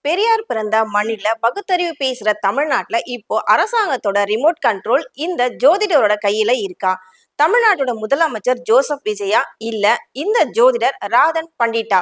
பெரியார் பிறந்த மண்ணில பகுத்தறிவு பேசுற தமிழ்நாட்டுல இப்போ அரசாங்கத்தோட ரிமோட் கண்ட்ரோல் இந்த ஜோதிடரோட கையில இருக்கா? தமிழ்நாட்டோட முதலமைச்சர் ஜோசப் விஜயா இல்ல இந்த ஜோதிடர் ராதன் பண்டிட்டா?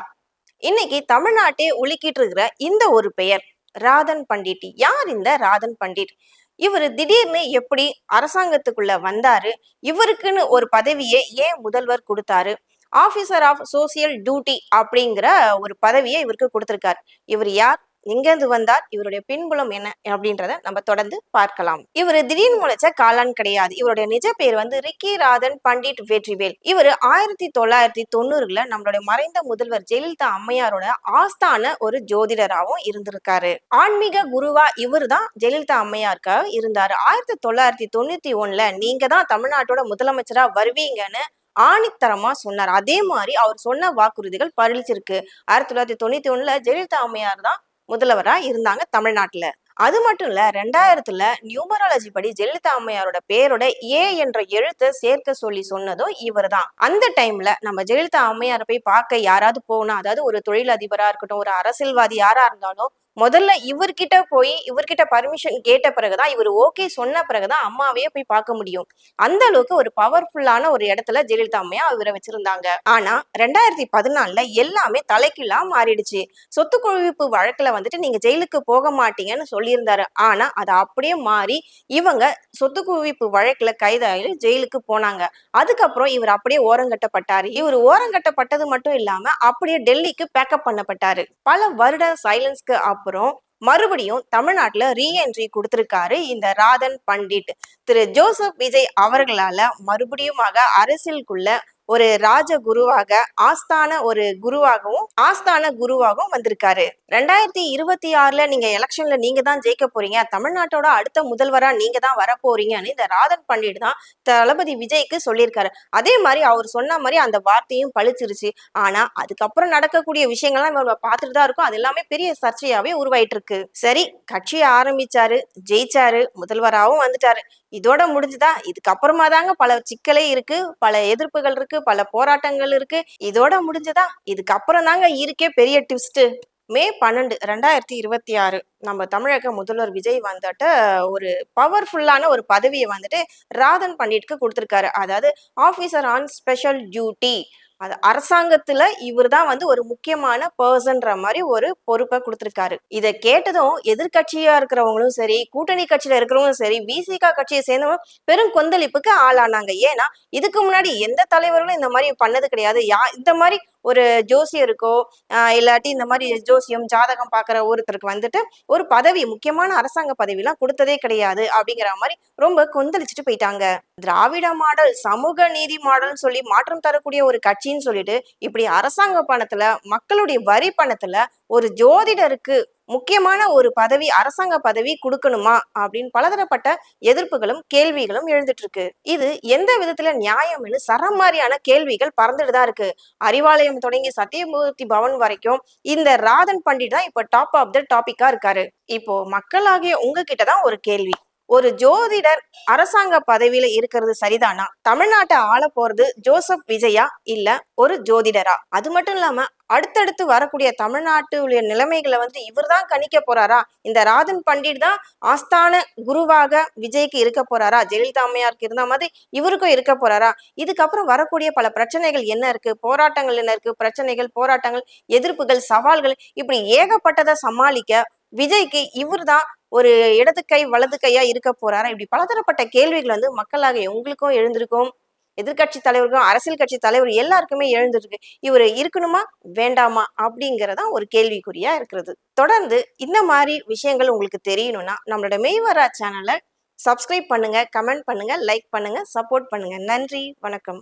இன்னைக்கு தமிழ்நாட்டே உலுக்கிட்டு இருக்கிற இந்த ஒரு பெயர் ராதன் பண்டிட். யார் இந்த ராதன் பண்டிட்? இவரு திடீர்னு எப்படி அரசாங்கத்துக்குள்ள வந்தாரு? இவருக்குன்னு ஒரு பதவியை ஏன் முதல்வர் கொடுத்தாரு? ஆபீசர் ஆஃப் சோசியல் டியூட்டி அப்படிங்கிற ஒரு பதவியை இவருக்கு கொடுத்திருக்காரு. இவர் யார், எங்கிருந்து வந்தார், இவருடைய பின்புலம் என்ன அப்படின்றத நம்ம தொடர்ந்து பார்க்கலாம். இவர் திடீர்னு முளைச்ச காளான் கிடையாது. இவருடைய நிஜ பேர் ரிக்கி ராதன் பண்டிட் வெற்றிவேல். இவர் 1990ல நம்மளுடைய மறைந்த முதல்வர் ஜெயலலிதா அம்மையாரோட ஆஸ்தான ஒரு ஜோதிடராகவும் இருந்திருக்காரு. ஆன்மீக குருவா இவர் தான் ஜெயலலிதா அம்மையாருக்காக இருந்தாரு. 1991ல நீங்க தான் தமிழ்நாட்டோட முதலமைச்சரா வருவீங்கன்னு ஆணித்தரமா சொன்னார். அதே மாதிரி அவர் சொன்ன வாக்குறுதிகள் பழிச்சிருக்கு. 1991ல ஜெயலலிதா அம்மையார் தான் முதல்வரா இருந்தாங்க தமிழ்நாட்டுல. அது மட்டும் இல்ல, 2000ல நியூமராலஜி படி ஜெயலலிதா அம்மையாரோட பேரோட ஏ என்ற எழுத்தை சேர்க்க சொல்லி சொன்னதும் இவர் தான். அந்த டைம்ல நம்ம ஜெயலலிதா அம்மையாரை போய் பார்க்க யாராவது போனா, அதாவது ஒரு தொழிலதிபரா இருக்கட்டும், ஒரு அரசியல்வாதி யாரா இருந்தாலும் முதல்ல இவர்கிட்ட போய் இவர்கிட்ட பர்மிஷன் கேட்ட பிறகுதான், இவர் ஓகே சொன்ன பிறகுதான் அம்மாவையே போய் பார்க்க முடியும். அந்த அளவுக்கு ஒரு பவர்ஃபுல்லான ஒரு இடத்துல ஜெயலலிதா அம்மையா இவரை வச்சிருந்தாங்க. ஆனா 2014ல எல்லாமே தலைகீழா மாறிடுச்சு. சொத்து குவிப்பு வழக்குல நீங்க ஜெயிலுக்கு போக மாட்டீங்கன்னு சொல்லியிருந்தாரு. ஆனா அதை அப்படியே மாறி இவங்க சொத்து குவிப்பு வழக்குல கைதாகி ஜெயிலுக்கு போனாங்க. அதுக்கப்புறம் இவர் அப்படியே ஓரங்கட்டப்பட்டாரு. இவர் ஓரங்கட்டப்பட்டது மட்டும் இல்லாம அப்படியே டெல்லிக்கு பேக்கப் பண்ணப்பட்டாரு. பல வருட சைலன்ஸ்க்கு அப்புறம் மறுபடியும் தமிழ்நாட்டுல ரீஎன்ட்ரி கொடுத்திருக்காரு இந்த ராதன் பண்டிட். திரு ஜோசப் விஜய் அவர்களால மறுபடியுமாக அரசியலுக்குள்ள ஒரு ராஜ குருவாக ஆஸ்தான குருவாகவும் வந்திருக்காரு. 2026ல நீங்க எலெக்ஷன்ல நீங்க தான் ஜெயிக்க போறீங்க, தமிழ்நாட்டோட அடுத்த முதல்வரா நீங்க தான் வர போறீங்கன்னு இந்த ராதன் பண்டிட் தான் தளபதி விஜய்க்கு சொல்லியிருக்காரு. அதே மாதிரி அவர் சொன்ன மாதிரி அந்த வார்த்தையும் பழிச்சிருச்சு. ஆனா அதுக்கப்புறம் நடக்கக்கூடிய விஷயங்கள்லாம் நம்ம பார்த்துட்டு தான் இருக்கோம். அது எல்லாமே பெரிய சர்ச்சையாவே உருவாயிட்டு இருக்கு. சரி, கட்சியை ஆரம்பிச்சாரு, ஜெயிச்சாரு, முதல்வராகவும் வந்துட்டாரு. இதோட முடிஞ்சுதா? இதுக்கப்புறமா தாங்க பல சிக்கலே இருக்கு, பல எதிர்ப்புகள் இருக்கு, பல போராட்டங்கள் இருக்கு. இதோட முடிஞ்சதா? இதுக்கப்புறம் தாங்க இருக்கே பெரிய ட்விஸ்ட். மே 12, 2026 நம்ம தமிழக முதல்வர் விஜய் ஒரு பவர்ஃபுல்லான ஒரு பதவியை ராதன் பண்டிட்க்கு கொடுத்திருக்காரு. அதாவது ஆபீசர் ஆன் ஸ்பெஷல் டியூட்டி. அது அரசாங்கத்துல இவர் தான் ஒரு முக்கியமான பர்சன்ற மாதிரி ஒரு பொறுப்பை கொடுத்திருக்காரு. இதை கேட்டதும் எதிர்கட்சியா இருக்கிறவங்களும் சரி, கூட்டணி கட்சியில இருக்கிறவங்களும் சரி, விசிகா கட்சியை சேர்ந்தவங்க பெரும் கொந்தளிப்புக்கு ஆளானாங்க. ஏன்னா இதுக்கு முன்னாடி எந்த தலைவர்களும் இந்த மாதிரி பண்ணது கிடையாது. இந்த மாதிரி ஒரு ஜோசியருக்கோ இல்லாட்டி இந்த மாதிரி ஜோசியம் ஜாதகம் பாக்குற ஒருத்தருக்கு ஒரு பதவி, முக்கியமான அரசாங்க பதவி எல்லாம் கொடுத்ததே கிடையாது அப்படிங்கிற மாதிரி ரொம்ப கொந்தளிச்சுட்டு போயிட்டாங்க. திராவிட மாடல், சமூக நீதி மாடல் சொல்லி மாற்றம் தரக்கூடிய ஒரு கட்சின்னு சொல்லிட்டு இப்படி அரசாங்க பணத்துல, மக்களுடைய வரி பணத்துல ஒரு ஜோதிடருக்கு முக்கியமான ஒரு பதவி, அரசாங்க பதவி கொடுக்கணுமா அப்படின்னு பலதரப்பட்ட எதிர்ப்புகளும் கேள்விகளும் எழுந்துட்டு இருக்கு. இது எந்த விதத்துல நியாயம்னு சரமாரியான கேள்விகள் பறந்துட்டுதான் இருக்கு. அறிவாலயம் தொடங்கி சத்தியமூர்த்தி பவன் வரைக்கும் இந்த ராதன் பண்டிட் தான் இப்ப டாப் ஆஃப் த டாபிக்கா இருக்காரு. இப்போ மக்களாகிய உங்ககிட்டதான் ஒரு கேள்வி. ஒரு ஜோதிடர் அரசாங்க பதவியில இருக்கிறது சரிதானா? தமிழ்நாட்டை ஆள போறது ஜோசப் விஜயா இல்ல ஒரு ஜோதிடரா? அது மட்டும் இல்லாம அடுத்தடுத்து வரக்கூடிய தமிழ்நாட்டுடைய நிலைமைகளை இவர் தான் கணிக்க போறாரா? இந்த ராதன் பண்டிட் தான் ஆஸ்தான குருவாக விஜய்க்கு இருக்க போறாரா? ஜெயலலிதா அம்மையாருக்கு இருந்த மாதிரி இவருக்கும் இருக்க போறாரா? இதுக்கப்புறம் வரக்கூடிய பல பிரச்சனைகள் என்ன இருக்கு, போராட்டங்கள் என்ன இருக்கு, பிரச்சனைகள், போராட்டங்கள், எதிர்ப்புகள், சவால்கள், இப்படி ஏகப்பட்டதை சமாளிக்க விஜய்க்கு இவர் தான் ஒரு இடது கை வலது கையா இருக்க போறாரா? இப்படி பலதரப்பட்ட கேள்விகள் மக்களாக உங்களுக்கும் எழுந்திருக்கும், எதிர்கட்சி தலைவருக்கும், அரசியல் கட்சி தலைவர் எல்லாருக்குமே எழுந்திருக்கு. இவர் இருக்கணுமா வேண்டாமா அப்படிங்கறதா ஒரு கேள்விக்குறியா இருக்கிறது. தொடர்ந்து இந்த மாதிரி விஷயங்கள் உங்களுக்கு தெரியணும்னா நம்மளோட மெய்வரா சேனலை சப்ஸ்கிரைப் பண்ணுங்க, கமெண்ட் பண்ணுங்க, லைக் பண்ணுங்க, சப்போர்ட் பண்ணுங்க. நன்றி, வணக்கம்.